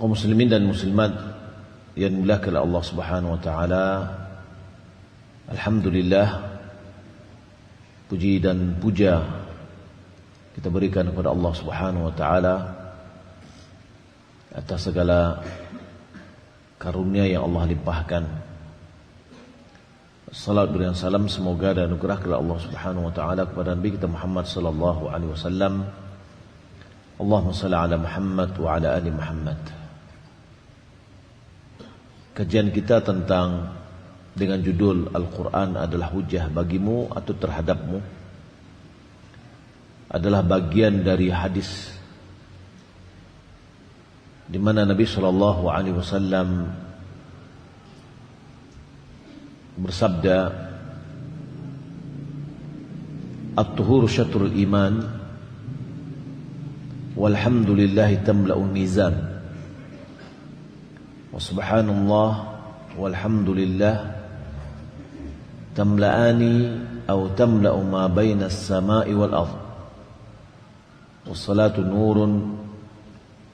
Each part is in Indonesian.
kaum muslimin dan muslimat yang dimuliakan oleh Allah Subhanahu wa taala. Alhamdulillah, puji dan puja kita berikan kepada Allah Subhanahu wa taala atas segala karunia yang Allah limpahkan. Salat dan salam semoga dan anugerah kepada Allah Subhanahu wa taala kepada Nabi kita Muhammad sallallahu alaihi wasallam. Allahumma shalli ala Muhammad wa ala ali Muhammad. Kajian kita tentang dengan judul Al-Quran adalah hujah bagimu atau terhadapmu adalah bagian dari hadis di mana Nabi sallallahu alaihi wasallam bersabda, "At-tuhuru syatrul iman, walhamdulillahi tamla'ul mizan." Wa subhanallah walhamdulillah tamla'ani atau tamla'u ma baina as-sama'i wal ardh. Was-salatu nurun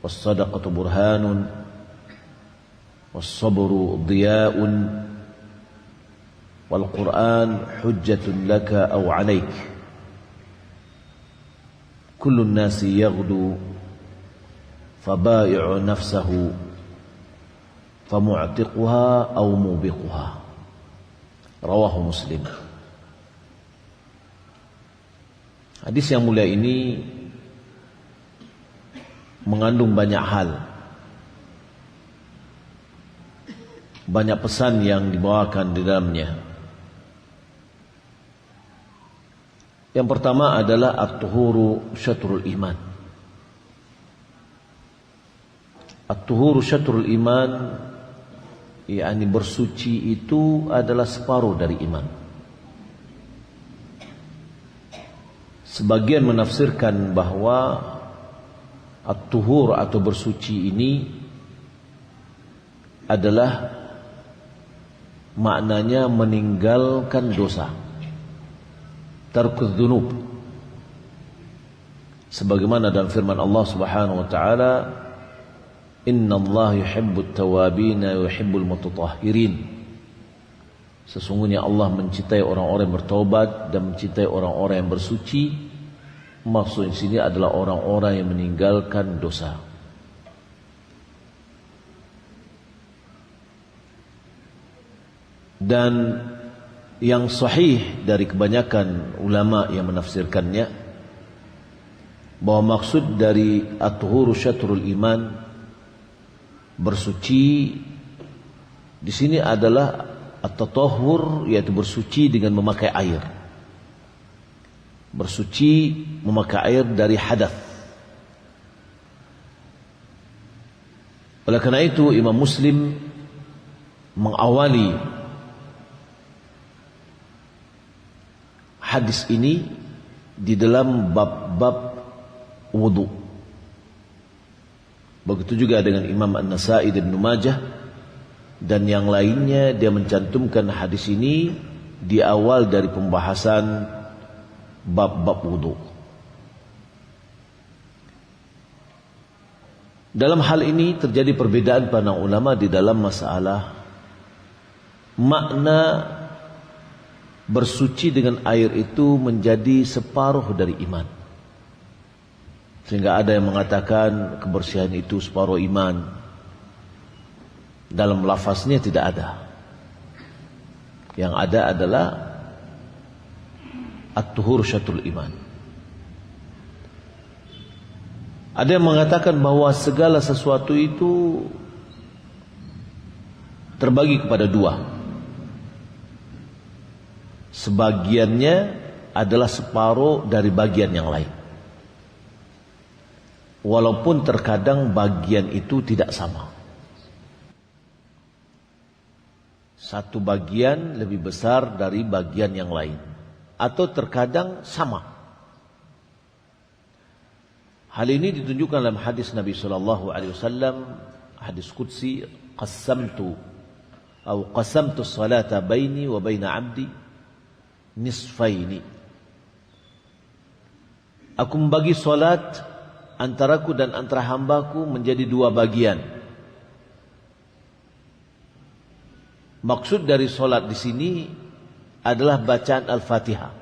was-sadaqatu burhanun was-sabru diya'un wal-Qur'an hujjatun laka aw 'alaik. Kullu an-nasi yaghdu faba'i'u nafsahu famu'tiquha aw mubiquha. Rawahu Muslim. Hadis yang mulia ini mengandung banyak hal, banyak pesan yang dibawakan di dalamnya. Yang pertama adalah at-tuhuru syatrul iman. At-tuhuru syatrul iman, yakni bersuci itu adalah separuh dari iman. Sebagian menafsirkan bahwa at-tuhur atau bersuci ini adalah maknanya meninggalkan dosa, tarkudz dzunub. Sebagaimana dalam firman Allah Subhanahu wa taala, "Inna Allah yuhibbut tawabin wa yuhibbul mutatahhirin." Sesungguhnya Allah mencintai orang-orang yang bertaubat dan mencintai orang-orang yang bersuci. Maksud di sini adalah orang-orang yang meninggalkan dosa. Dan yang sahih dari kebanyakan ulama yang menafsirkannya bahwa maksud dari at-tuhuru syatrul iman, bersuci di sini adalah at-tatahhur, yaitu bersuci dengan memakai air. Bersuci memakai air dari hadath. Oleh karena itu Imam Muslim mengawali hadis ini di dalam bab-bab wudu. Begitu juga dengan Imam An-Nasa'i dan Ibnu Majah dan yang lainnya, dia mencantumkan hadis ini di awal dari pembahasan bab-bab wudu. Dalam hal ini terjadi perbedaan para ulama di dalam masalah makna bersuci dengan air itu menjadi separuh dari iman. Sehingga ada yang mengatakan kebersihan itu separuh iman. Dalam lafaznya tidak ada. Yang ada adalah at-tuhur syatrul iman. Ada yang mengatakan bahwa segala sesuatu itu terbagi kepada dua. Sebagiannya adalah separuh dari bagian yang lain. Walaupun terkadang bagian itu tidak sama. Satu bagian lebih besar dari bagian yang lain, atau terkadang sama. Hal ini ditunjukkan dalam hadis Nabi sallallahu alaihi wasallam, hadis qudsi, qasamtu as-salata baini wa baina 'abdi nisfaini. Aku membagi salat antaraku dan antara hambaku menjadi dua bagian. Maksud dari solat di sini adalah bacaan Al-Fatihah.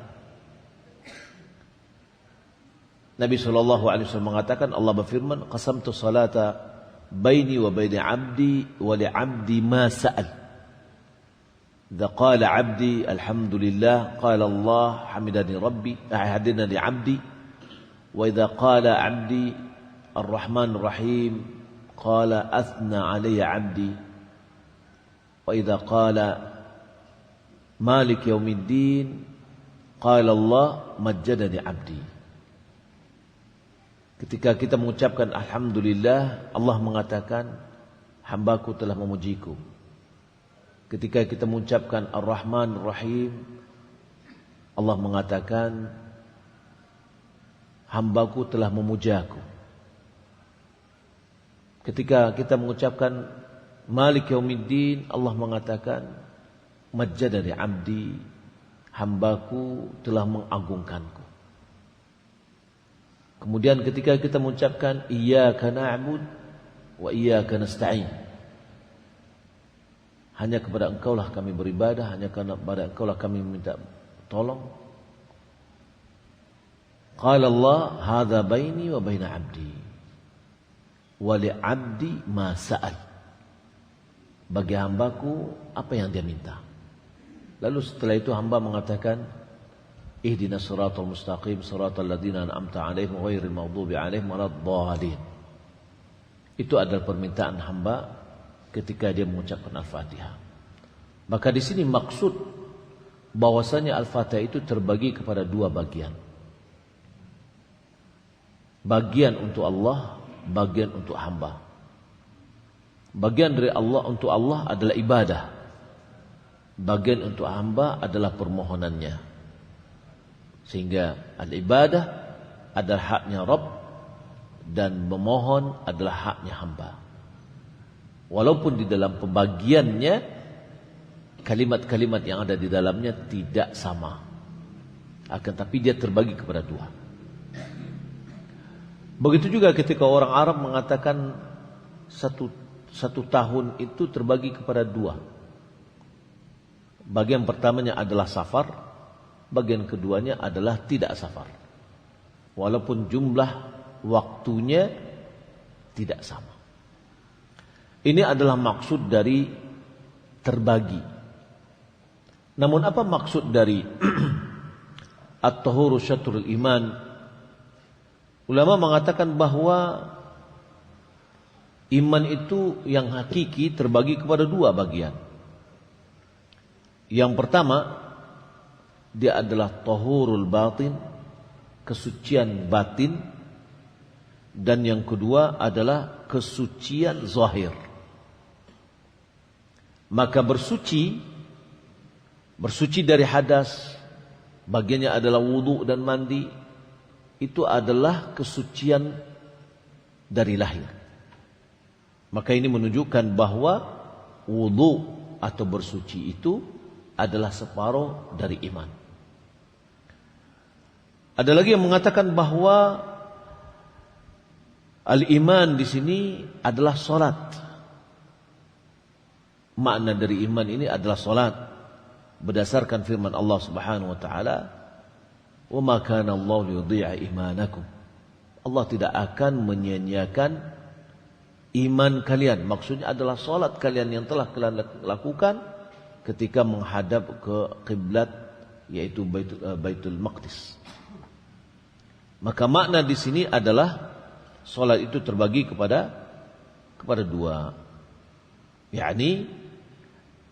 Nabi SAW mengatakan, Allah berfirman, qasamtu salata baini wa baini abdi wa li abdi ma sa'al. Idza qala abdi alhamdulillah qala Allah hamidani rabbi hadina li abdi, wa idza qala abdi ar-rahman rahim qala athna alayya abdi, wa idza qala malik yaumiddin qala Allah majjadani abdi. Ketika kita mengucapkan alhamdulillah, Allah mengatakan hambaku telah memujiku. Ketika kita mengucapkan ar-rahman rahim, Allah mengatakan hambaku telah memujaku. Ketika kita mengucapkan malik yaumiddin, Allah mengatakan majjadani abdi, hambaku telah mengagungkanku. Kemudian ketika kita mengucapkan iyyaka na'bud wa iyyaka nasta'in, hanya kepada Engkaulah kami beribadah, hanya kepada Engkaulah kami minta tolong. Qala Allah hadza baini wa baina 'abdi wa li 'abdi ma sa'al. Bagi hambaku apa yang dia minta. Lalu setelah itu hamba mengatakan ihdinas siratal mustaqim siratal ladzina an'amta 'alaihim ghairil maghdubi 'alaihim waladdallin. Itu adalah permintaan hamba ketika dia mengucapkan Al-Fatihah. Maka di sini maksud bahwasanya Al-Fatihah itu terbagi kepada dua bagian. Bagian untuk Allah, bagian untuk hamba. Bagian dari Allah untuk Allah adalah ibadah. Bagian untuk hamba adalah permohonannya. Sehingga al-ibadah adalah haknya Rabb dan memohon adalah haknya hamba. Walaupun di dalam pembagiannya kalimat-kalimat yang ada di dalamnya tidak sama, akan tapi dia terbagi kepada dua. Begitu juga ketika orang Arab mengatakan satu tahun itu terbagi kepada dua. Bagian pertamanya adalah safar, bagian keduanya adalah tidak safar. Walaupun jumlah waktunya tidak sama. Ini adalah maksud dari terbagi. Namun apa maksud dari at-tahuru syatrul iman? Ulama mengatakan bahwa iman itu yang hakiki terbagi kepada dua bagian. Yang pertama, dia adalah tahurul batin, kesucian batin. Dan yang kedua adalah kesucian zahir. Maka bersuci dari hadas, bagiannya adalah wudu dan mandi, itu adalah kesucian dari lahir. Maka ini menunjukkan bahwa wudu atau bersuci itu adalah separuh dari iman. Ada lagi yang mengatakan bahwa al-iman di sini adalah salat. Makna dari iman ini adalah salat berdasarkan firman Allah Subhanahu wa taala, "Wa ma kana Allah liyudhi'a imanakum." Allah tidak akan menyia-nyiakan iman kalian. Maksudnya adalah salat kalian yang telah kalian lakukan ketika menghadap ke kiblat, yaitu Baitul Maqdis. Maka makna di sini adalah salat itu terbagi kepada dua. yakni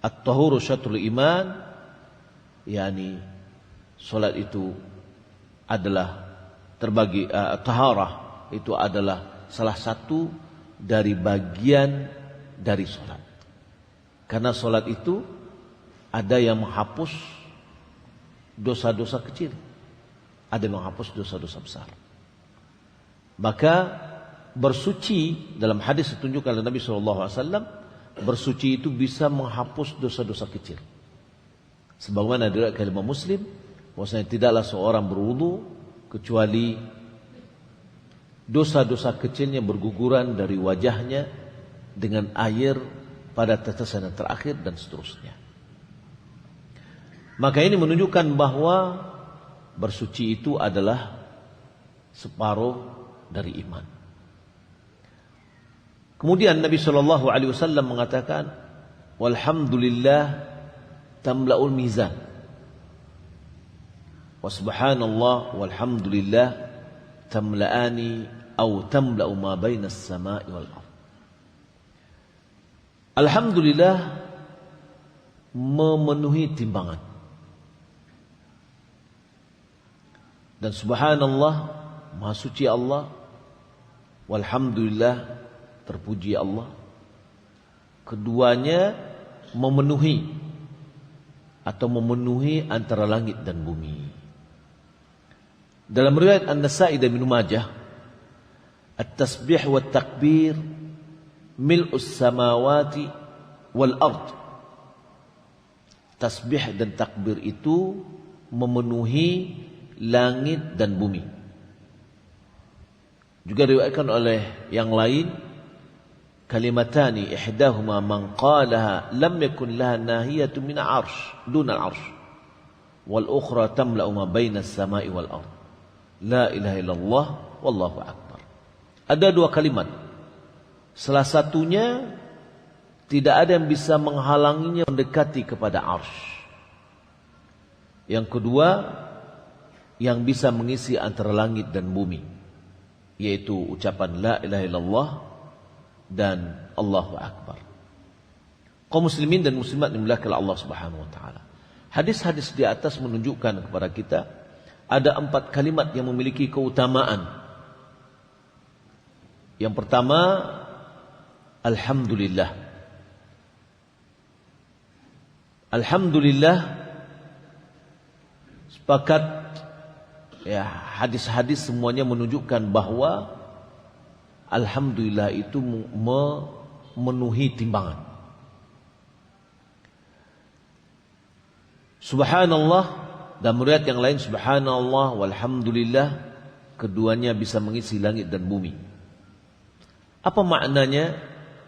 at-tahuru syatrul iman, yakni salat itu adalah terbagi, taharah itu adalah salah satu dari bagian dari salat. Karena salat itu ada yang menghapus dosa-dosa kecil, ada yang menghapus dosa-dosa besar. Maka bersuci dalam hadis ditunjukkan oleh Nabi SAW, bersuci itu bisa menghapus dosa-dosa kecil. Sebagaimana diriwayatkan oleh Imam Muslim, bahwasanya tidaklah seorang berwudu kecuali dosa-dosa kecilnya berguguran dari wajahnya dengan air pada tetesan yang terakhir dan seterusnya. Maka ini menunjukkan bahwa bersuci itu adalah separuh dari iman. Kemudian Nabi sallallahu alaihi wasallam mengatakan, walhamdulillah tamla'ul mizan. Wa subhanallah walhamdulillah tamla'ani atau tamla'u ma bainas sama'i wal ardh. Alhamdulillah memenuhi timbangan. Dan subhanallah, maha suci Allah. Walhamdulillah, terpuji Allah. Keduanya memenuhi atau memenuhi antara langit dan bumi. Dalam riwayat An-Nasa'i dan Ibnu Majah, at-tasbih wa takbir mil'us samawati wal ard. Tasbih dan takbir itu memenuhi langit dan bumi. Juga diriwayatkan oleh yang lain, kalimatani ihdahuma man qalaha lam yakun laha nahiyatun min arsh duna al-arsh wal ukhra tamla'u ma baina as-sama'i wal ard. La ilaha illallah wallahu akbar. Ada dua kalimat. Salah satunya tidak ada yang bisa menghalanginya mendekati kepada arsh. Yang kedua, yang bisa mengisi antara langit dan bumi, yaitu ucapan la ilaha illallah dan Allahu akbar. Kaum muslimin dan muslimat dimuliakan Allah Subhanahu wa taala. Hadis-hadis di atas menunjukkan kepada kita ada 4 kalimat yang memiliki keutamaan. Yang pertama, alhamdulillah. Alhamdulillah, sepakat ya, hadis-hadis semuanya menunjukkan bahwa alhamdulillah itu memenuhi timbangan. Subhanallah, dan riwayat yang lain subhanallah walhamdulillah, keduanya bisa mengisi langit dan bumi. Apa maknanya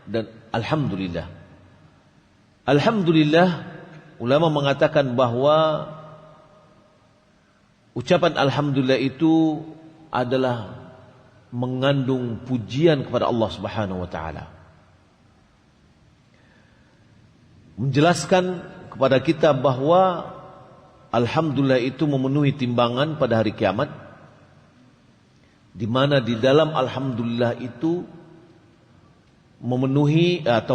dan alhamdulillah? Alhamdulillah, ulama mengatakan bahwa ucapan alhamdulillah itu adalah mengandung pujian kepada Allah Subhanahu wa taala. Menjelaskan kepada kita bahwa alhamdulillah itu memenuhi timbangan pada hari kiamat, di mana di dalam alhamdulillah itu memenuhi atau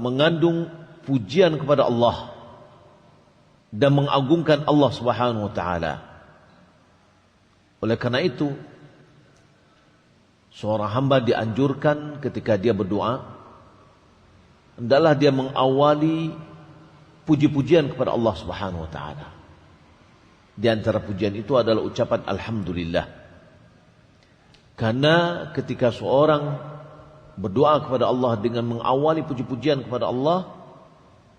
mengandung pujian kepada Allah dan mengagungkan Allah Subhanahu wa taala. Oleh karena itu, seorang hamba dianjurkan ketika dia berdoa, hendaklah dia mengawali puji-pujian kepada Allah Subhanahu wa taala. Di antara pujian itu adalah ucapan alhamdulillah. Karena ketika seorang berdoa kepada Allah dengan mengawali puji-pujian kepada Allah,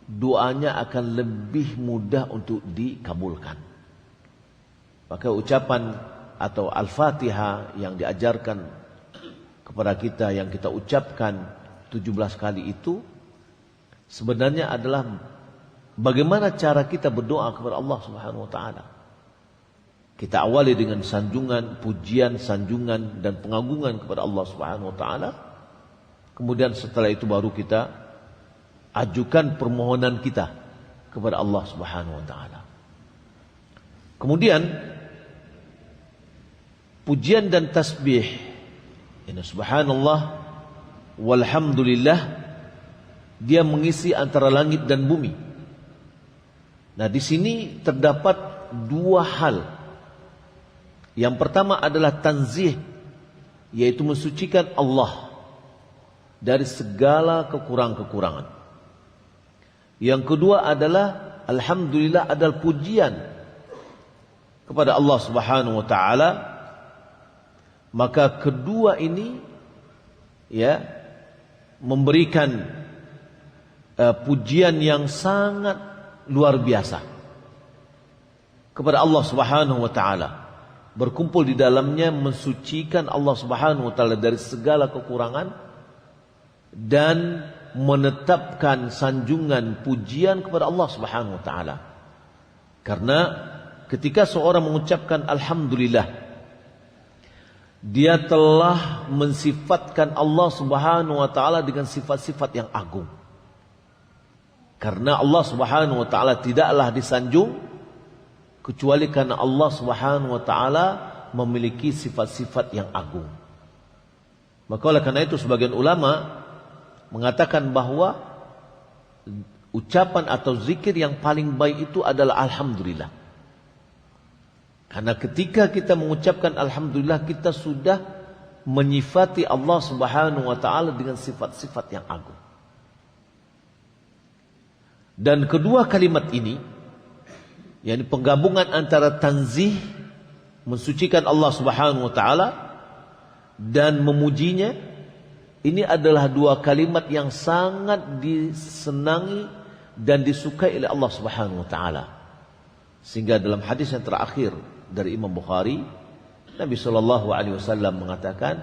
doanya akan lebih mudah untuk dikabulkan. Maka ucapan atau Al-Fatihah yang diajarkan kepada kita, yang kita ucapkan 17 kali itu, sebenarnya adalah bagaimana cara kita berdoa kepada Allah Subhanahu wa taala. Kita awali dengan sanjungan, pujian, sanjungan dan pengagungan kepada Allah Subhanahu wa taala. Kemudian setelah itu baru kita ajukan permohonan kita kepada Allah Subhanahu wa taala. Kemudian pujian dan tasbih, ini subhanallah walhamdulillah, dia mengisi antara langit dan bumi. Nah, di sini terdapat 2 hal. Yang pertama adalah tanzih, yaitu mensucikan Allah dari segala kekurangan-kekurangan. Yang kedua adalah alhamdulillah, adalah pujian kepada Allah Subhanahu wa taala. Maka kedua ini ya memberikan pujian yang sangat luar biasa kepada Allah Subhanahu wa taala. Berkumpul di dalamnya mensucikan Allah Subhanahu wa taala dari segala kekurangan dan menetapkan sanjungan pujian kepada Allah Subhanahu wa taala. Karena ketika seorang mengucapkan alhamdulillah, dia telah mensifatkan Allah Subhanahu wa taala dengan sifat-sifat yang agung. Karena Allah Subhanahu wa taala tidaklah disanjung kecuali karena Allah Subhanahu wa taala memiliki sifat-sifat yang agung. Maka oleh karena itu sebagian ulama mengatakan bahwa ucapan atau zikir yang paling baik itu adalah alhamdulillah. Karena ketika kita mengucapkan alhamdulillah, kita sudah menyifati Allah Subhanahu wa taala dengan sifat-sifat yang agung. Dan kedua kalimat ini, yakni penggabungan antara tanzih, mensucikan Allah Subhanahu wa taala, dan memujinya, ini adalah dua kalimat yang sangat disenangi dan disukai oleh Allah Subhanahu wa taala. Sehingga dalam hadis yang terakhir dari Imam Bukhari, Nabi sallallahu alaihi wasallam mengatakan,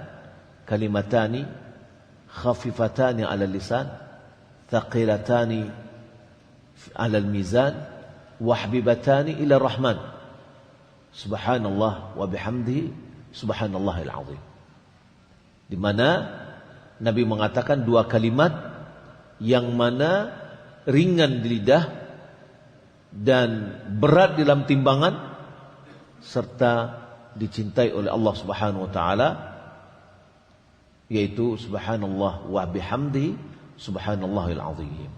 kalimatani khafifatani 'ala lisan, thaqilatani 'ala al-mizan, wahbibatani ila rahman. Subhanallah wa bihamdihi, subhanallahil azim. Di mana Nabi mengatakan dua kalimat yang mana ringan di lidah dan berat dalam timbangan, serta dicintai oleh Allah Subhanahu wa taala, yaitu subhanallah wa bihamdihi, subhanallahil azim.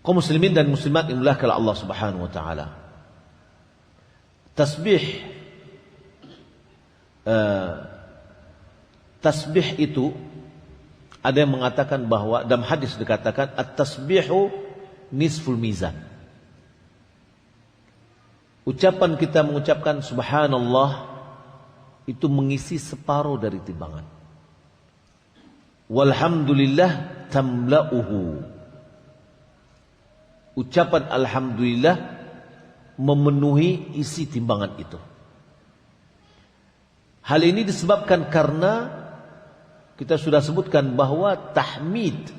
Kaum muslimin dan muslimat yang dimuliakan oleh Allah Subhanahu wa taala, tasbih itu ada yang mengatakan bahwa dalam hadis dikatakan at-tasbihu nisful mizan. Ucapan kita mengucapkan subhanallah itu mengisi separuh dari timbangan. Walhamdulillah tamla'uhu. Ucapan alhamdulillah memenuhi isi timbangan itu. Hal ini disebabkan karena kita sudah sebutkan bahwa tahmid,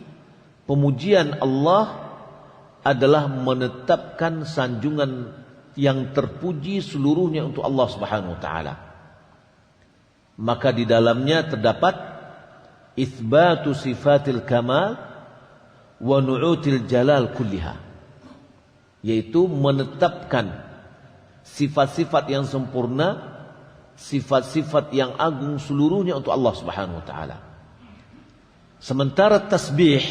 pemujian Allah, adalah menetapkan sanjungan yang terpuji seluruhnya untuk Allah Subhanahu wa taala. Maka di dalamnya terdapat itsbatu sifatil kamal wa nu'util jalal kulliha, yaitu menetapkan sifat-sifat yang sempurna, sifat-sifat yang agung seluruhnya untuk Allah Subhanahu wa taala. Sementara tasbih,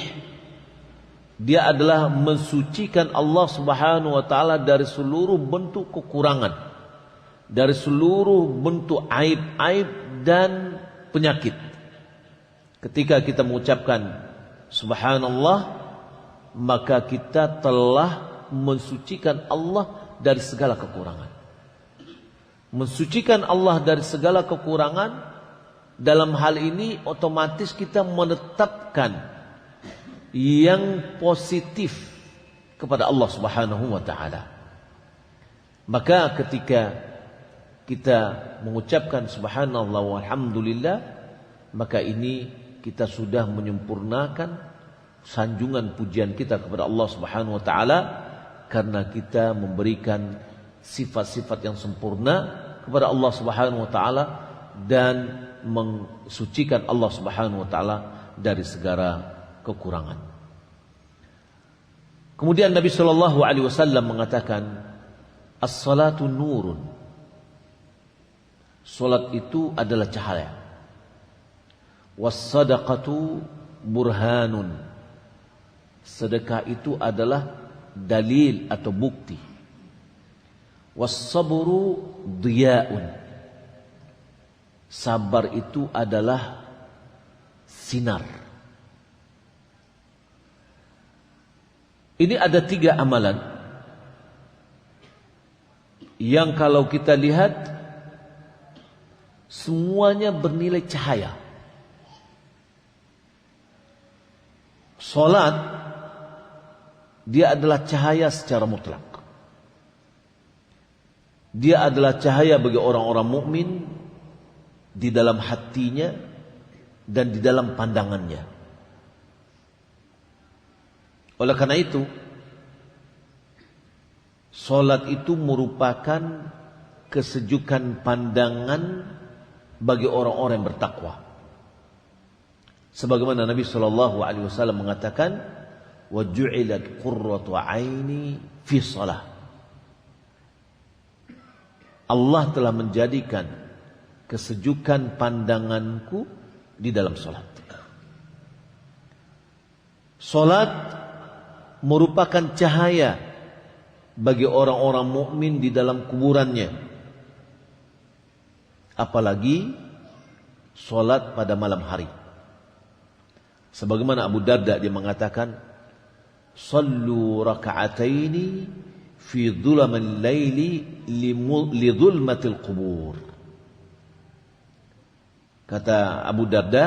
dia adalah mensucikan Allah Subhanahu wa taala dari seluruh bentuk kekurangan, dari seluruh bentuk aib-aib dan penyakit. Ketika kita mengucapkan subhanallah, maka kita telah mensucikan Allah dari segala kekurangan. Mensucikan Allah dari segala kekurangan, dalam hal ini otomatis kita menetapkan yang positif kepada Allah Subhanahu wa taala. Maka ketika kita mengucapkan subhanallah walhamdulillah, maka ini kita sudah menyempurnakan sanjungan pujian kita kepada Allah Subhanahu wa taala, karena kita memberikan sifat-sifat yang sempurna kepada Allah Subhanahu wa taala dan mensucikan Allah Subhanahu wa taala dari segala kekurangan. Kemudian Nabi sallallahu alaihi wasallam mengatakan, as-salatu nurun. Salat itu adalah cahaya. Was-sadaqatu burhanun. Sedekah itu adalah dalil atau bukti. Was-sabru diya'un. Sabar itu adalah sinar. Ini ada 3 amalan yang kalau kita lihat semuanya bernilai cahaya. Salat, dia adalah cahaya secara mutlak. Dia adalah cahaya bagi orang-orang mukmin di dalam hatinya dan di dalam pandangannya. Oleh karena itu, Salat itu merupakan kesejukan pandangan bagi orang-orang yang bertakwa. Sebagaimana Nabi SAW mengatakan, وَجُعِلَتْ قُرَّةُ عَيْنِي فِي صَلَةِ. Allah telah menjadikan kesejukan pandanganku di dalam salat. Salat merupakan cahaya bagi orang-orang mukmin di dalam kuburannya. Apalagi salat pada malam hari. Sebagaimana Abu Darda dia mengatakan, "Shallu raka'ataini fi dhulamal laili li dhulmatil qubur." Kata Abu Darda,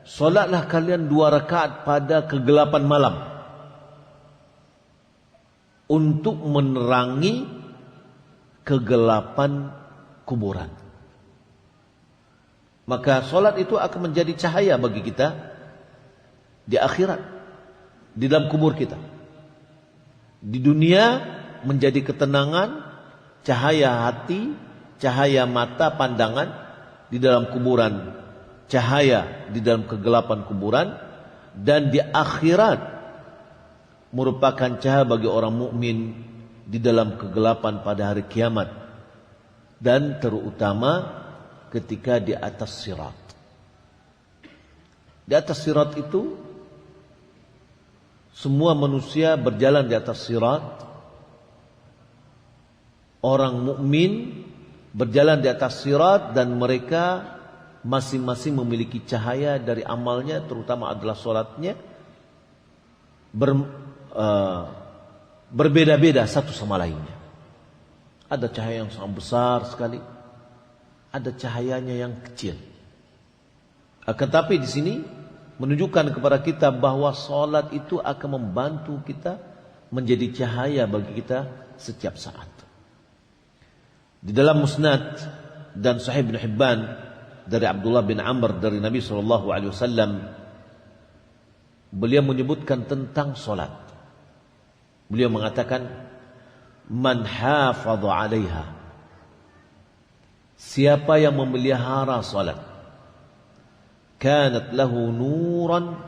salatlah kalian 2 rakaat pada kegelapan malam untuk menerangi kegelapan kuburan. Maka salat itu akan menjadi cahaya bagi kita di akhirat, di dalam kubur kita. Di dunia menjadi ketenangan, cahaya hati, cahaya mata, pandangan. Di dalam kuburan, cahaya di dalam kegelapan kuburan. Dan di akhirat merupakan cahaya bagi orang mukmin di dalam kegelapan pada hari kiamat. Dan terutama ketika di atas sirat. Di atas sirat itu semua manusia berjalan di atas sirat. Orang mukmin berjalan di atas sirat dan mereka masing-masing memiliki cahaya dari amalnya, terutama adalah salatnya. Berbeda-beda satu sama lainnya. Ada cahaya yang sangat besar sekali, ada cahayanya yang kecil. Tetapi di sini menunjukkan kepada kita bahwa salat itu akan membantu kita menjadi cahaya bagi kita setiap saat. Di dalam Musnad dan Sahih Ibn Hibban dari Abdullah bin Amr dari Nabi SAW, beliau menyebutkan tentang salat. Beliau mengatakan, "Man hafadha 'alaiha." Siapa yang memelihara salat, kanat lahu nuran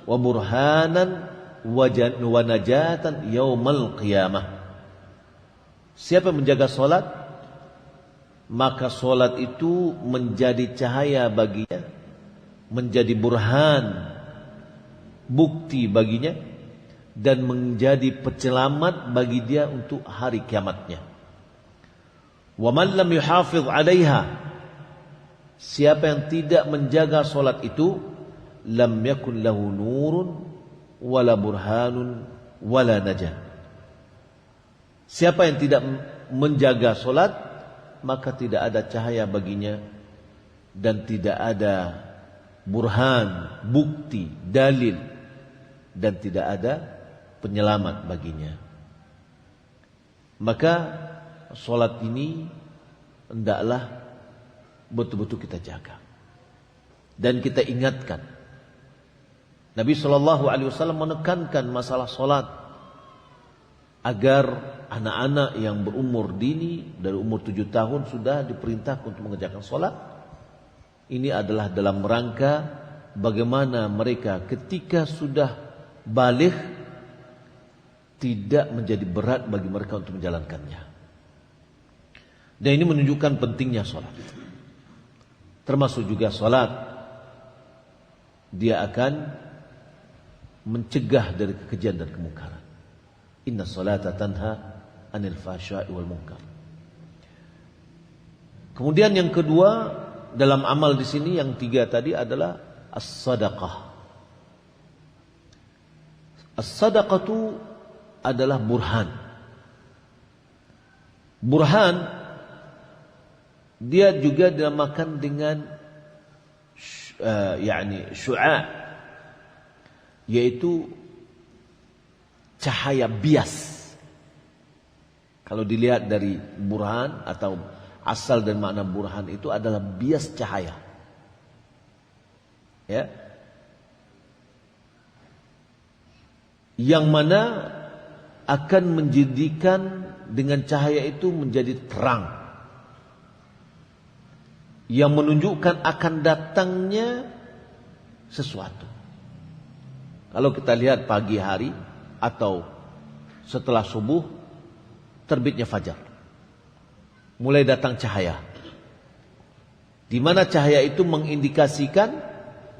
wa burhanan wa najatan yaumal qiyamah. Siapa yang menjaga salat, maka salat itu menjadi cahaya baginya, menjadi burhan, bukti baginya, dan menjadi penyelamat bagi dia untuk hari kiamatnya. Wa man lam yuhafiz 'alaiha, siapa yang tidak menjaga salat itu, lam yakun lahu nurun wala burhanun wala najah. Siapa yang tidak menjaga salat, maka tidak ada cahaya baginya dan tidak ada burhan, bukti, dalil, dan tidak ada penyelamat baginya. Maka salat ini hendaklah betul-betul kita jaga dan kita ingatkan. Nabi SAW menekankan masalah salat agar anak-anak yang berumur dini dari umur 7 tahun sudah diperintahkan untuk mengerjakan salat. Ini adalah dalam rangka bagaimana mereka ketika sudah baligh tidak menjadi berat bagi mereka untuk menjalankannya. Dan ini menunjukkan pentingnya salat. Termasuk juga salat, dia akan mencegah dari kekejian dan kemungkaran. Inna salata tanha anil fahsya'i wal munkar. Kemudian yang kedua dalam amal di sini, yang 3 tadi adalah as-sadaqah. As-sadaqah itu adalah burhan. Burhan dia juga dinamakan dengan syu'a', yaitu cahaya bias. Kalau dilihat dari burhan atau asal dan makna burhan itu adalah bias cahaya. Ya. Yang mana akan menjadikan dengan cahaya itu menjadi terang yang menunjukkan akan datangnya sesuatu. Kalau kita lihat pagi hari atau setelah subuh, terbitnya fajar, mulai datang cahaya, di mana cahaya itu mengindikasikan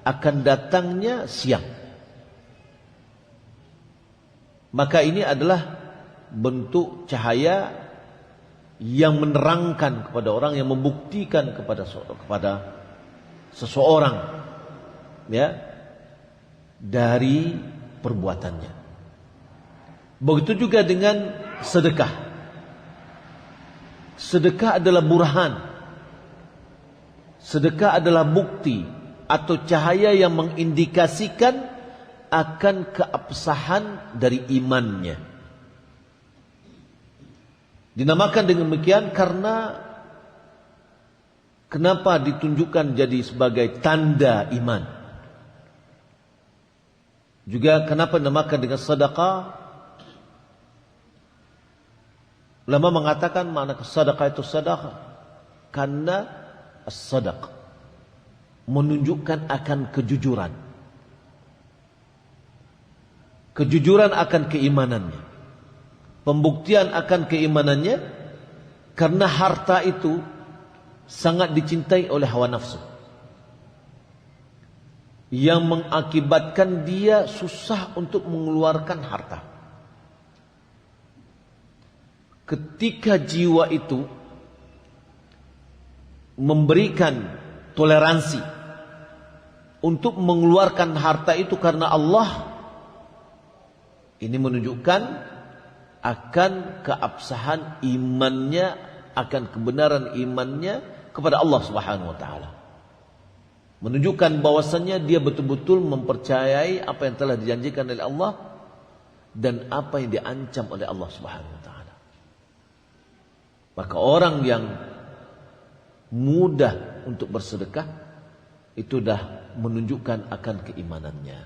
akan datangnya siang. Maka ini adalah bentuk cahaya yang menerangkan kepada orang, yang membuktikan kepada seseorang, ya, dari perbuatannya. Begitu juga dengan sedekah. Sedekah adalah burhan. Sedekah adalah bukti atau cahaya yang mengindikasikan akan keabsahan dari imannya. Dinamakan dengan demikian karena kenapa ditunjukkan jadi sebagai tanda iman. Juga kenapa dinamakan dengan sedekah? Ulama mengatakan makna sedekah itu sedekah karena as-sadaq menunjukkan akan kejujuran. Kejujuran akan keimanannya. Pembuktian akan keimanannya karena harta itu sangat dicintai oleh hawa nafsu, yang mengakibatkan dia susah untuk mengeluarkan harta. Ketika jiwa itu memberikan toleransi untuk mengeluarkan harta itu karena Allah, ini menunjukkan akan keabsahan imannya, akan kebenaran imannya kepada Allah Subhanahu wa taala. Menunjukkan bahwasannya dia betul-betul mempercayai apa yang telah dijanjikan oleh Allah dan apa yang diancam oleh Allah Subhanahu wa taala. Maka orang yang mudah untuk bersedekah itu dah menunjukkan akan keimanannya.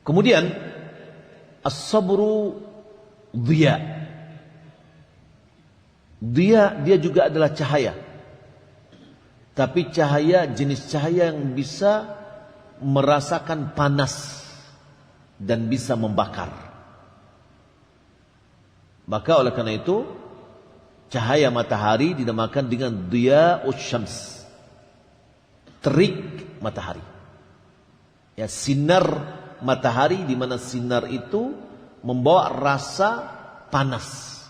Kemudian as-sabru dhiya. Dia juga adalah cahaya. Tapi cahaya, jenis cahaya yang bisa merasakan panas dan bisa membakar. Maka oleh karena itu cahaya matahari dinamakan dengan dhiya'us syams, terik matahari. Ya, sinar matahari, di mana sinar itu membawa rasa panas.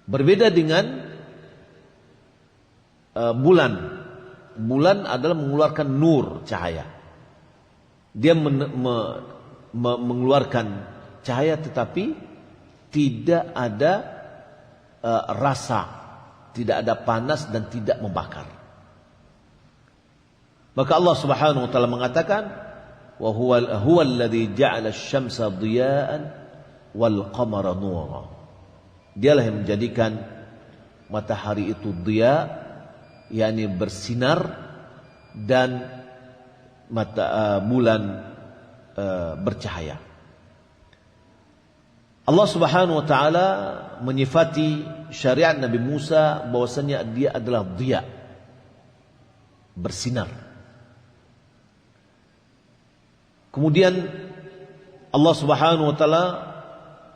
Berbeda dengan bulan. Bulan adalah mengeluarkan nur, cahaya. Dia mengeluarkan cahaya tetapi tidak ada rasa, tidak ada panas dan tidak membakar. Maka Allah Subhanahu wa taala mengatakan, wa huwa alladhi ja'ala asy-syamsa dhiya'an wal qamara nura. Dialah yang menjadikan matahari itu dhiya, yakni bersinar, dan bulan bercahaya. Allah Subhanahu wa taala menyifati syariat Nabi Musa bahwasanya dia adalah dhiya, bersinar. Kemudian Allah Subhanahu wa taala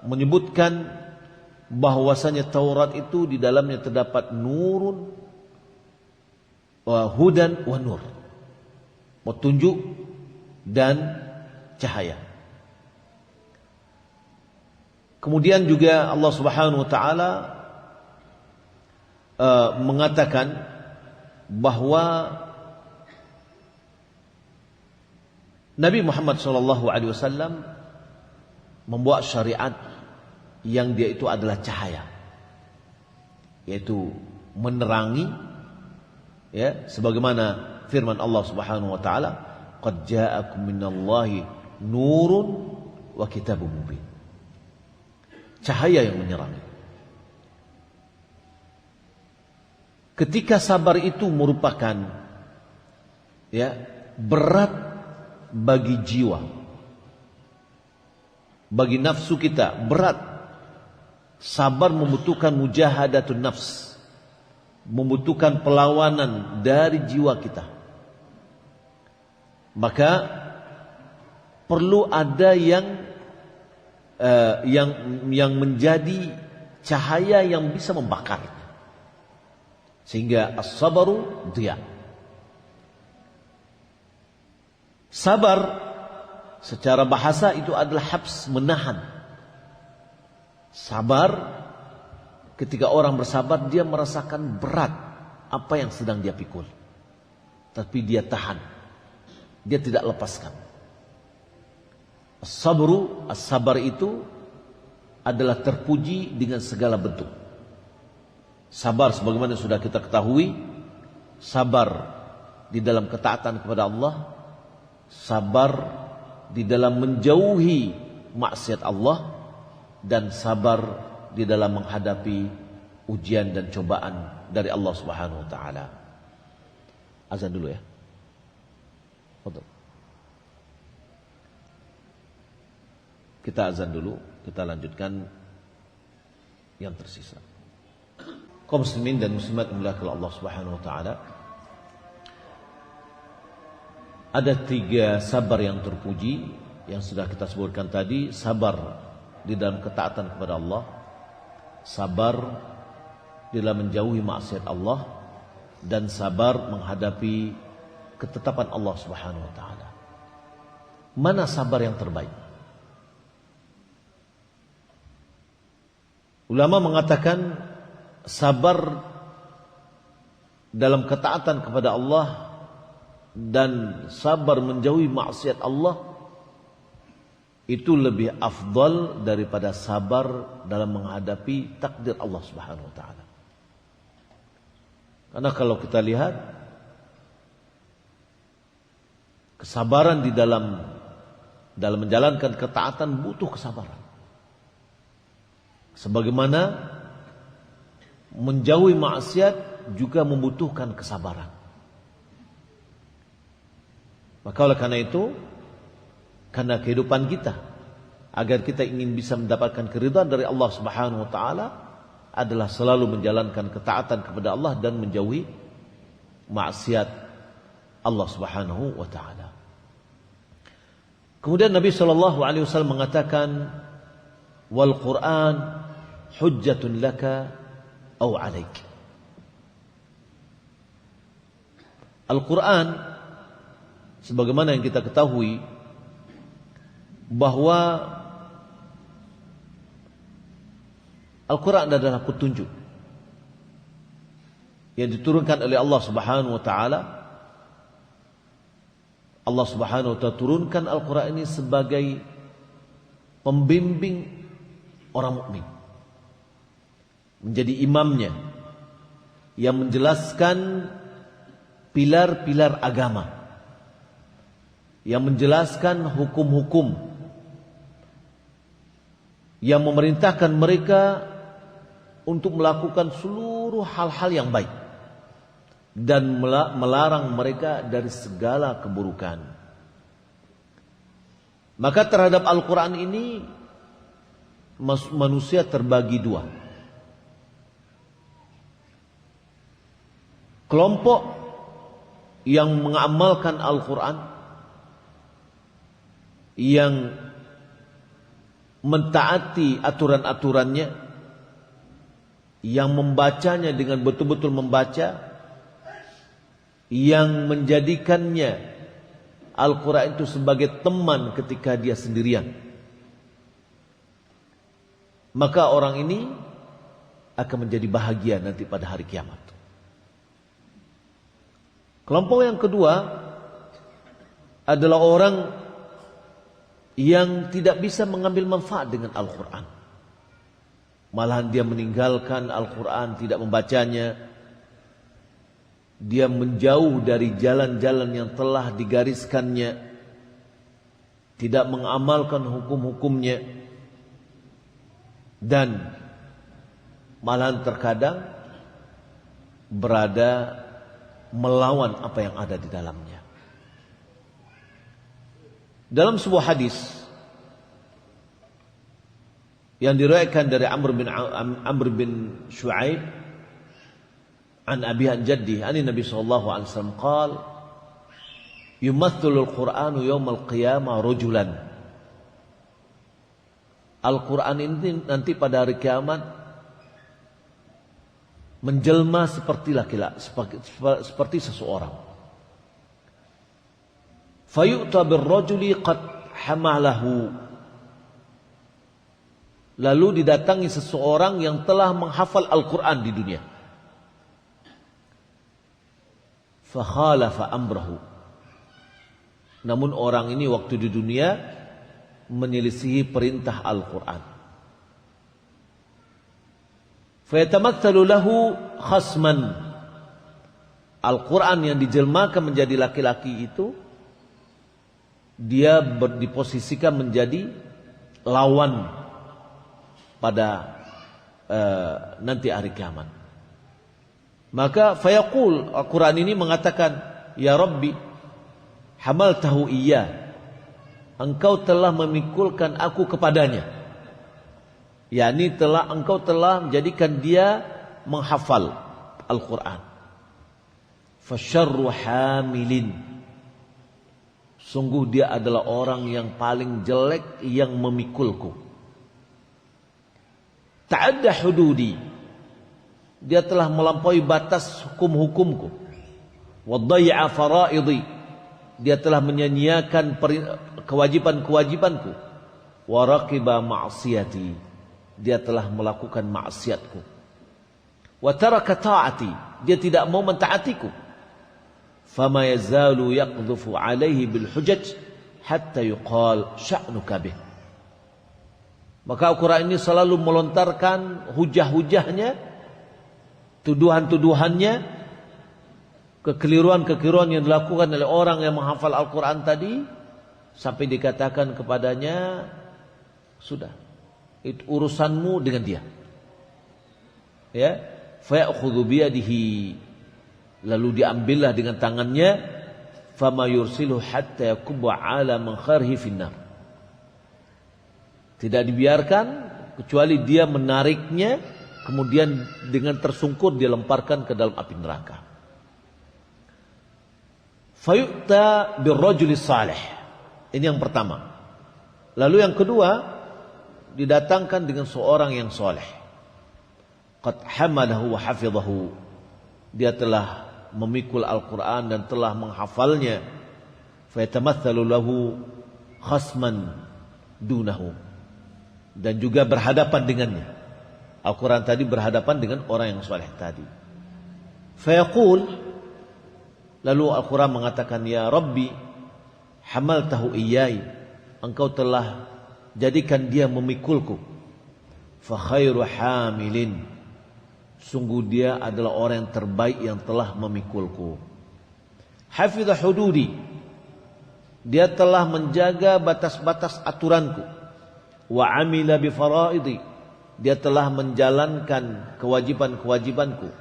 menyebutkan bahwasanya Taurat itu di dalamnya terdapat nurun wa hudan wa nur, petunjuk dan cahaya. Kemudian juga Allah Subhanahu wa taala mengatakan bahwa Nabi Muhammad SAW membawa syariat yang dia itu adalah cahaya, yaitu menerangi, ya, sebagaimana firman Allah Subhanahu wa taala, qad ja'akum minallahi nurun wa kitabun mubin. Cahaya yang menerangi. Ketika sabar itu merupakan, ya, berat bagi jiwa, bagi nafsu kita, berat. Sabar membutuhkan mujahadatun nafs, membutuhkan perlawanan dari jiwa kita. Maka perlu ada yang menjadi cahaya yang bisa membakar, sehingga as-sabaru diya. Sabar secara bahasa itu adalah habs, menahan. Sabar, ketika orang bersabar dia merasakan berat apa yang sedang dia pikul, tapi dia tahan, dia tidak lepaskan. As-sabar itu adalah terpuji dengan segala bentuk. Sabar sebagaimana sudah kita ketahui, sabar di dalam ketaatan kepada Allah, sabar di dalam menjauhi maksiat Allah, dan sabar di dalam menghadapi ujian dan cobaan dari Allah Subhanahu wa taala. Azan dulu ya. Fadhil. Kita azan dulu, kita lanjutkan yang tersisa. Kaum muslimin dan muslimat dimuliakan Allah Subhanahu wa taala. Ada 3 sabar yang terpuji yang sudah kita sebutkan tadi. Sabar di dalam ketaatan kepada Allah, sabar di dalam menjauhi maksiat Allah, dan sabar menghadapi ketetapan Allah Subhanahu wa taala. Mana sabar yang terbaik? Ulama mengatakan sabar dalam ketaatan kepada Allah dan sabar menjauhi maksiat Allah itu lebih afdal daripada sabar dalam menghadapi takdir Allah Subhanahu wa taala. Karena kalau kita lihat, kesabaran di dalam menjalankan ketaatan butuh kesabaran. Sebagaimana menjauhi maksiat juga membutuhkan kesabaran. Maka oleh karena itu, karena kehidupan kita, agar kita ingin bisa mendapatkan keridhaan dari Allah Subhanahu wa taala, adalah selalu menjalankan ketaatan kepada Allah dan menjauhi maksiat Allah Subhanahu wa taala. Kemudian Nabi sallallahu alaihi wasallam mengatakan, wal Qur'an hujjatun laka aw 'alaik. Al-Qur'an, sebagaimana yang kita ketahui bahwa Al-Quran adalah petunjuk yang diturunkan oleh Allah Subhanahu wa taala. Allah Subhanahu wa taala turunkan Al-Quran ini sebagai pembimbing orang mukmin, menjadi imamnya yang menjelaskan pilar-pilar agama, yang menjelaskan hukum-hukum, yang memerintahkan mereka untuk melakukan seluruh hal-hal yang baik dan melarang mereka dari segala keburukan. Maka terhadap Al-Quran ini manusia terbagi 2. Kelompok yang mengamalkan Al-Quran, yang mentaati aturan-aturannya, yang membacanya dengan betul-betul membaca, yang menjadikannya Al-Quran itu sebagai teman ketika dia sendirian. Maka orang ini akan menjadi bahagia nanti pada hari kiamat. Kelompok yang kedua adalah orang yang tidak bisa mengambil manfaat dengan Al-Quran. Malahan dia meninggalkan Al-Quran, tidak membacanya. Dia menjauh dari jalan-jalan yang telah digariskannya, tidak mengamalkan hukum-hukumnya, dan malahan terkadang berada melawan apa yang ada di dalamnya. Dalam sebuah hadis yang diriwayatkan dari Amr bin Shu'aib an Abi an Jaddi an Nabi sallallahu alaihi wasallam qala yumaththilul Qur'anu yaumal qiyamah rajulan. Al-Qur'an ini nanti pada hari kiamat menjelma seperti laki-laki, seperti seseorang. Fayu'ta birrajuli qad hamalahu. Lalu didatangi seseorang yang telah menghafal Al-Qur'an di dunia. Fakhalafa amrahu. Namun orang ini waktu di dunia menyelisihi perintah Al-Qur'an. Fayatamatsalu lahu khasman. Al-Qur'an yang dijelmakan menjadi laki-laki itu dia diposisikan menjadi lawan pada nanti hari kiamat. Maka fayaqul, Al-Quran ini mengatakan, ya Rabbi, hamaltahu iya, engkau telah memikulkan aku kepadanya. yakni engkau telah menjadikan dia menghafal Al-Quran. Fasyarru hamilin, sungguh dia adalah orang yang paling jelek yang memikulku. Ta'adda hududi, dia telah melampaui batas hukum-hukumku. Wadda'i'a faraidi, dia telah menyanyiakan kewajiban-kewajibanku. Waraqiba ma'siyati, dia telah melakukan maksiatku. Wa taraka ta'ati, dia tidak mau mentaatiku. Fama yazalu yaqdhufu alaihi bil hujaj hatta yuqal sya'nuka bih. Maka Al-Quran ini selalu melontarkan hujah-hujahnya, tuduhan-tuduhannya, kekeliruan-kekeliruan yang dilakukan oleh orang yang menghafal Al-Quran tadi, sampai dikatakan kepadanya, sudah, itu urusanmu dengan dia. Ya, faya'khudhu biyadihi, lalu diambillah dengan tangannya, fama yursilu hatta yakubba ala man kharhi finnar. Tidak dibiarkan kecuali dia menariknya, kemudian dengan tersungkur dia lemparkan ke dalam api neraka. Fayu'ta birrajulis salih. Ini yang pertama. Lalu yang kedua, didatangkan dengan seorang yang soleh. Qad hamalahu wa hafidhahu, dia telah memikul Al-Quran dan telah menghafalnya. Fayatamathalu lahu khasman dunahu, dan juga berhadapan dengannya. Al-Quran tadi berhadapan dengan orang yang soleh tadi. Fayaqul, lalu Al-Quran mengatakan, ya Rabbi, hamaltahu iyai, engkau telah jadikan dia memikulku. Fa khairu hamilin, sungguh dia adalah orang yang terbaik yang telah memikulku. Hafidha hududi, dia telah menjaga batas-batas aturanku. Wa amila bi faraidi, dia telah menjalankan kewajiban-kewajibanku.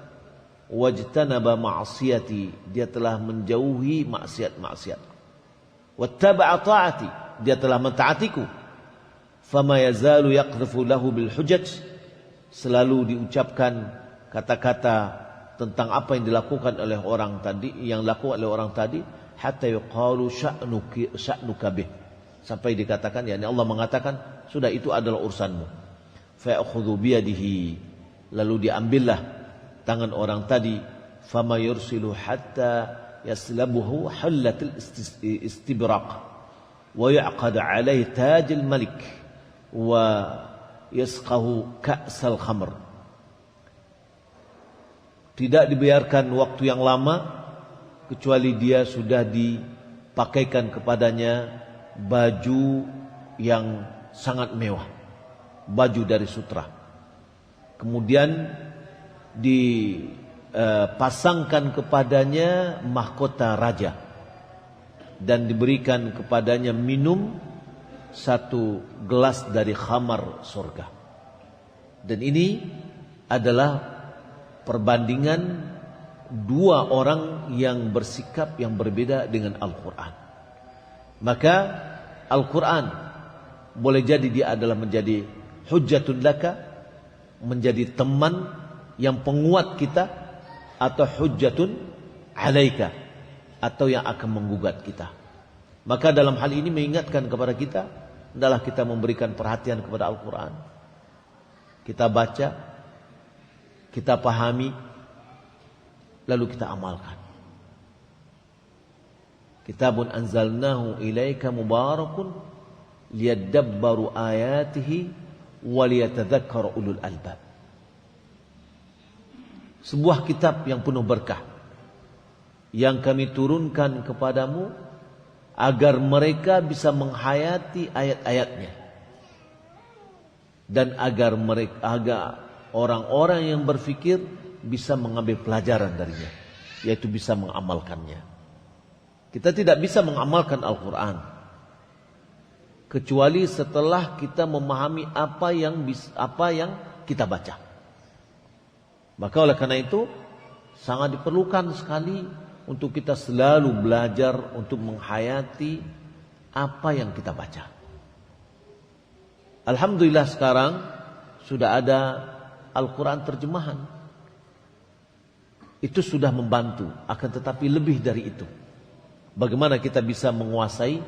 Wajtanaba ma'siyati, dia telah menjauhi maksiat-maksiatku. Wattaba'a ta'ati, dia telah mentaatiku. Fama yazalu yaqdhifu lahu bil hujaj, selalu diucapkan kata-kata tentang apa yang dilakukan oleh orang tadi, yang dilakukan oleh orang tadi, hatta yuqalu sya'nuka bih, sampai dikatakan, yakni Allah mengatakan, sudah itu adalah urusanmu. Fa'khudhu biyadihi, lalu diambillah tangan orang tadi. Fama yursilu hatta yaslabuhu hallatil istibraq wa ya'qad alaihi tajil malik wa yasqahu ka'sal khamr. Tidak dibiarkan waktu yang lama kecuali dia sudah dipakaikan kepadanya baju yang sangat mewah, baju dari sutra. Kemudian dipasangkan kepadanya mahkota raja dan diberikan kepadanya minum satu gelas dari khamar surga. Dan ini adalah perbandingan dua orang yang bersikap yang berbeda dengan Al-Quran. Maka Al-Quran boleh jadi dia adalah menjadi hujjatun laka, menjadi teman yang penguat kita, atau hujjatun alaika, atau yang akan menggugat kita. Maka dalam hal ini mengingatkan kepada kita, adalah kita memberikan perhatian kepada Al-Quran. Kita baca, kita pahami, lalu kita amalkan. Kitabun anzalnahu ilaika mubarakun liyadabbaru ayatihi waliyatadzakkara ulul albab. Sebuah kitab yang penuh berkah yang kami turunkan kepadamu agar mereka bisa menghayati ayat-ayatnya, dan agar orang-orang yang berfikir bisa mengambil pelajaran darinya, yaitu bisa mengamalkannya. Kita tidak bisa mengamalkan Al-Quran kecuali setelah kita memahami apa yang kita baca. Maka oleh karena itu sangat diperlukan sekali untuk kita selalu belajar untuk menghayati apa yang kita baca. Alhamdulillah sekarang sudah ada Al-Quran terjemahan. Itu sudah membantu, akan tetapi lebih dari itu. Bagaimana kita bisa menguasai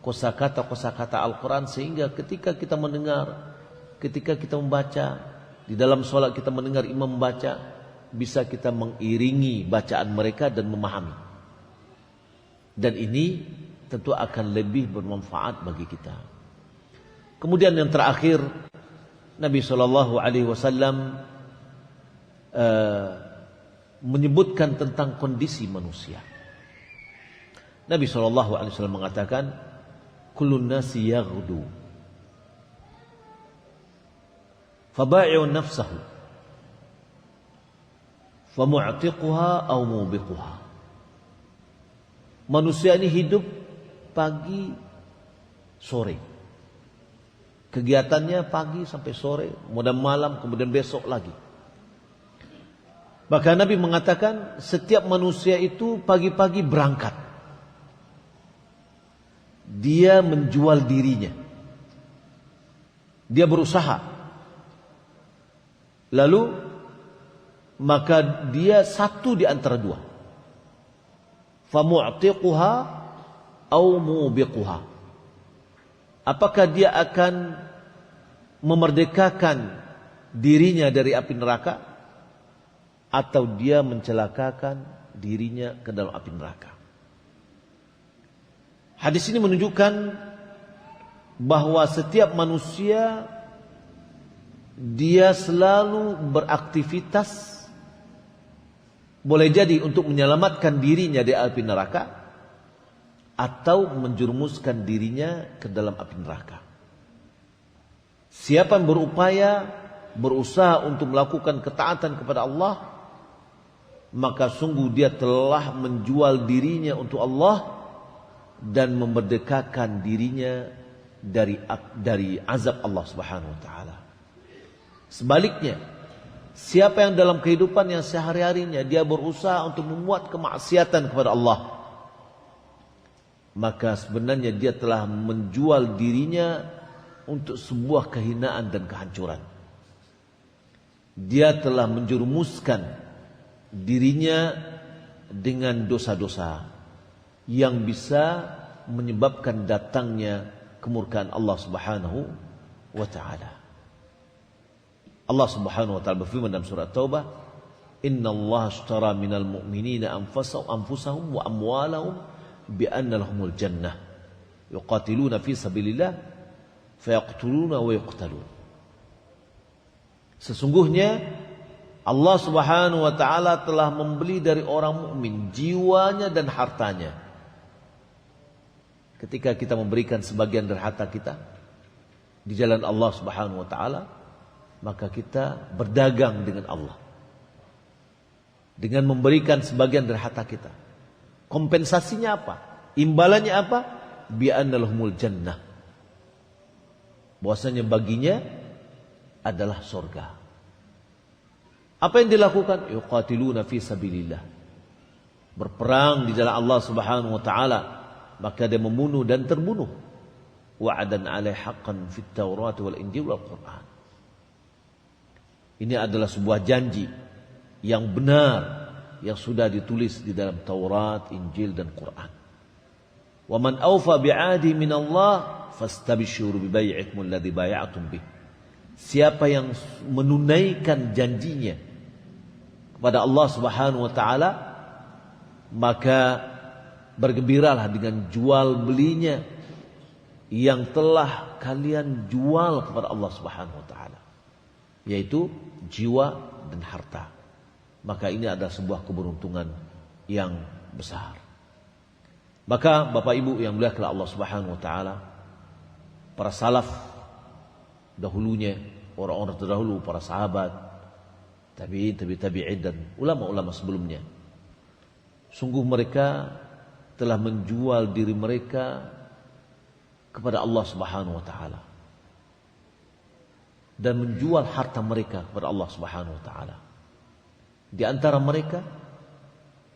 kosakata-kosakata Al-Quran sehingga ketika kita mendengar, ketika kita membaca, di dalam sholat kita mendengar imam membaca, bisa kita mengiringi bacaan mereka dan memahami. Dan ini tentu akan lebih bermanfaat bagi kita. Kemudian yang terakhir, Nabi SAW menyebutkan tentang kondisi manusia. Nabi SAW mengatakan, kullun nasi yaghdu faba'i'u nafsahu famu'tiquha aw mubiquha. Manusia ini hidup pagi sore, kegiatannya pagi sampai sore, kemudian malam, kemudian besok lagi. Maka Nabi mengatakan setiap manusia itu pagi-pagi berangkat, dia menjual dirinya, dia berusaha, lalu maka dia satu di antara dua, famu'tiquha aw mubiquha. Apakah dia akan memerdekakan dirinya dari api neraka, atau dia mencelakakan dirinya ke dalam api neraka. Hadis ini menunjukkan bahwa setiap manusia dia selalu beraktivitas, boleh jadi untuk menyelamatkan dirinya dari api neraka atau menjerumuskan dirinya ke dalam api neraka. Siapa yang berusaha untuk melakukan ketaatan kepada Allah, maka sungguh dia telah menjual dirinya untuk Allah dan memerdekakan dirinya dari azab Allah Subhanahu wa taala. Sebaliknya, siapa yang dalam kehidupan yang sehari-harinya dia berusaha untuk membuat kemaksiatan kepada Allah, maka sebenarnya dia telah menjual dirinya untuk sebuah kehinaan dan kehancuran. Dia telah menjerumuskan dirinya dengan dosa-dosa yang bisa menyebabkan datangnya kemurkaan Allah Subhanahu wa taala. Allah Subhanahu wa taala berfirman dalam surah Taubah, "Innallaha ashtara minal mu'minina anfusahum wa amwalahum bi anna lahumul jannah yuqatiluna fi sabilillah fayaqtuluna wa yuqtalun." Sesungguhnya Allah Subhanahu wa taala telah membeli dari orang mukmin jiwanya dan hartanya. Ketika kita memberikan sebagian dari harta kita di jalan Allah Subhanahu wa taala, maka kita berdagang dengan Allah dengan memberikan sebagian dari harta kita. Kompensasinya apa? Imbalannya apa? Bi annalahumul jannah. Bahwasanya baginya adalah surga. Apa yang dilakukan? Yuqatiluna fi sabilillah. Berperang di jalan Allah Subhanahu wa taala, maka dia membunuh dan terbunuh. wa'adan 'alaihi haqqan fit Taurat wal Injil wal Qur'an. Ini adalah sebuah janji yang benar yang sudah ditulis di dalam Taurat, Injil dan Quran. Wa man awfa bi'adi min Allah fastabshiru bi bai'ikum alladhi bay'atum bih. Siapa yang menunaikan janjinya kepada Allah Subhanahu wa taala, maka bergembiralah dengan jual belinya yang telah kalian jual kepada Allah Subhanahu wa taala, yaitu jiwa dan harta. Maka ini adalah sebuah keberuntungan yang besar. Maka Bapak Ibu yang muliakan Allah Subhanahu wa taala, para salaf dahulunya, orang-orang terdahulu, para sahabat, tabi'in dan ulama-ulama sebelumnya, sungguh mereka telah menjual diri mereka kepada Allah Subhanahu wa taala dan menjual harta mereka kepada Allah Subhanahu wa taala. Di antara mereka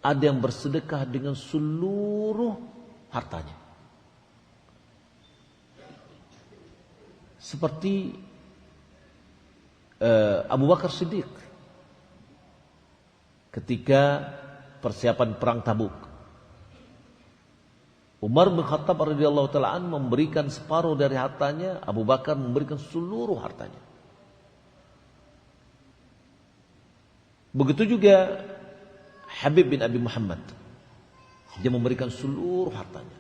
ada yang bersedekah dengan seluruh hartanya. Seperti Abu Bakar Siddiq ketika persiapan perang Tabuk. Umar bin Khattab radhiyallahu taala an memberikan separuh dari hartanya, Abu Bakar memberikan seluruh hartanya. Begitu juga Habib bin Abi Muhammad, dia memberikan seluruh hartanya.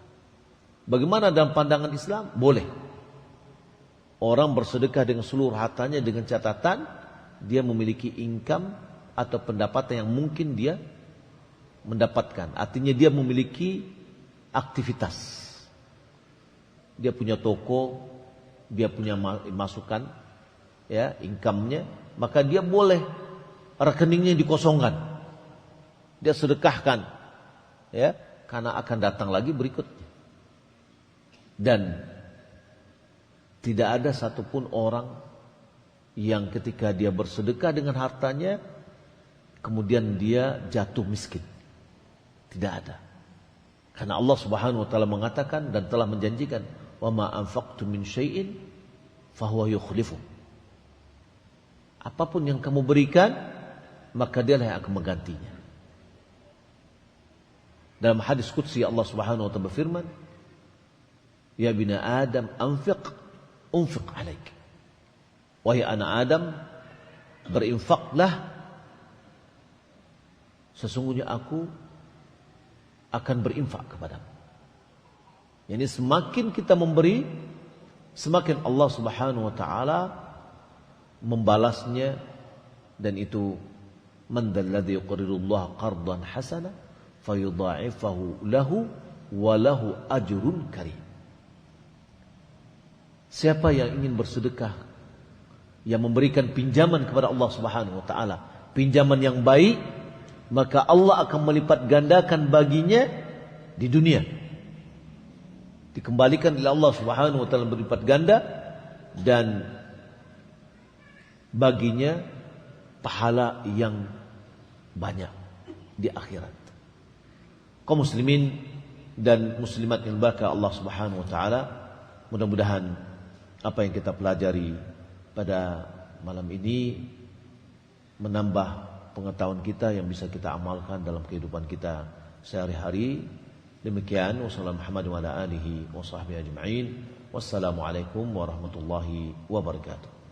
Bagaimana dalam pandangan Islam? Boleh orang bersedekah dengan seluruh hartanya dengan catatan dia memiliki income atau pendapatan yang mungkin dia mendapatkan. Artinya dia memiliki aktivitas. Dia punya toko, dia punya masukan, ya, income-nya, maka dia boleh rekeningnya dikosongkan. Dia sedekahkan, ya, karena akan datang lagi berikutnya. Dan tidak ada satupun orang yang ketika dia bersedekah dengan hartanya kemudian dia jatuh miskin. Tidak ada. Karena Allah Subhanahu wa taala mengatakan dan telah menjanjikan, "Wa ma anfaqtum min syai'in fahuwa yukhlifu." Apapun yang kamu berikan, maka dialah yang akan menggantinya. Dalam hadis qudsi Allah Subhanahu wa taala berfirman, "Ya bina Adam anfiq unfiq alaik." Wahai anak Adam, berinfaklah, sesungguhnya aku akan berinfak kepadamu. Yani semakin kita memberi, semakin Allah Subhanahu wa taala membalasnya. Dan itu, man dzalladzi yuqridullaha qardan hasana fayudha'ifahu lahu wa lahu ajrun karim. Siapa yang ingin bersedekah, yang memberikan pinjaman kepada Allah Subhanahu wa taala, pinjaman yang baik, maka Allah akan melipat gandakan baginya di dunia. Dikembalikan oleh Allah Subhanahu wa taala berlipat ganda, dan baginya pahala yang banyak di akhirat. Kaum muslimin dan muslimat yang berkah Allah Subhanahu wa taala, mudah-mudahan apa yang kita pelajari pada malam ini menambah pengetahuan kita yang bisa kita amalkan dalam kehidupan kita sehari-hari. Demikian, wassalamualaikum warahmatullahi wabarakatuh.